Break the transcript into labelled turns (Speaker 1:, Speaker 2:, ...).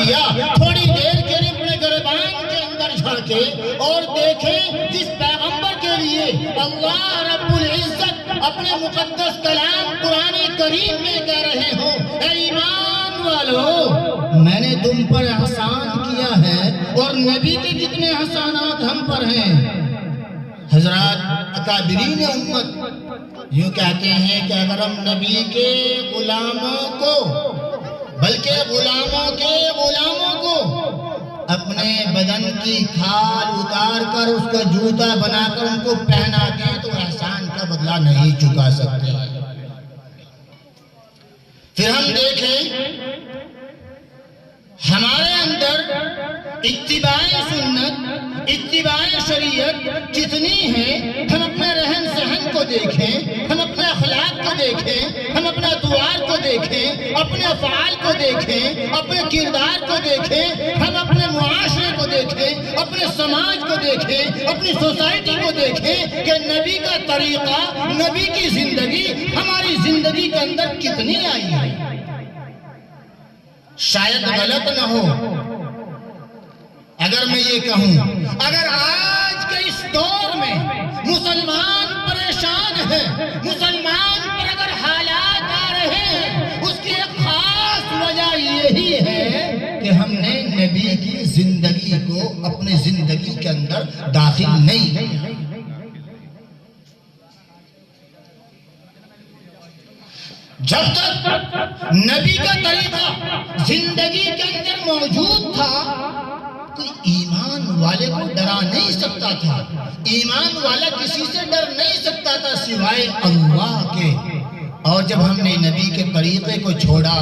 Speaker 1: کیا، تھوڑی دیر کے لیے اپنے گریبان کے اندر جھانکے اور دیکھیں جس پیغمبر کے لیے اللہ رب العزت اپنے مقدس کلام قرآن کریم میں کہہ رہے ہوں، اے ایمان والو میں نے تم پر احسان کیا ہے، اور نبی کے کتنے احسانات ہم پر ہیں۔ حضرات اکابرین امت یوں کہتے ہیں کہ اگر ہم نبی کے غلاموں کو، بلکہ غلاموں کے غلاموں کو اپنے بدن کی کھال اتار کر اس کا جوتا بنا کر ان کو پہنا دیں تو احسان کا بدلہ نہیں چکا سکتے۔ پھر ہم دیکھیں ہمارے اندر اتباع سنت، اتباع شریعت کتنی ہے۔ ہم اپنے رہن سہن کو دیکھیں، ہم اپنے اخلاق کو دیکھیں، ہم اپنا دوار کو دیکھیں، اپنے افعال کو دیکھیں، اپنے کردار کو دیکھیں، ہم اپنے معاشرے کو دیکھیں، اپنے سماج کو دیکھیں، اپنی سوسائٹی کو دیکھیں کہ نبی کا طریقہ، نبی کی زندگی ہماری زندگی کے اندر کتنی آئی ہے۔ شاید غلط نہ ہو اگر میں یہ کہوں، اگر آج کے اس دور میں مسلمان پریشان ہے، مسلمان پر اگر حالات آ رہے ہیں، اس کی ایک خاص وجہ یہی ہے کہ ہم نے نبی کی زندگی کو اپنی زندگی کے اندر داخل نہیں کیا۔ جب تک نبی کا طریقہ زندگی کے اندر موجود تھا، کوئی ایمان والے کو ڈرا نہیں سکتا تھا، ایمان والا کسی سے ڈر نہیں سکتا تھا سوائے اللہ کے۔ اور جب ہم نے نبی کے طریقے کو چھوڑا،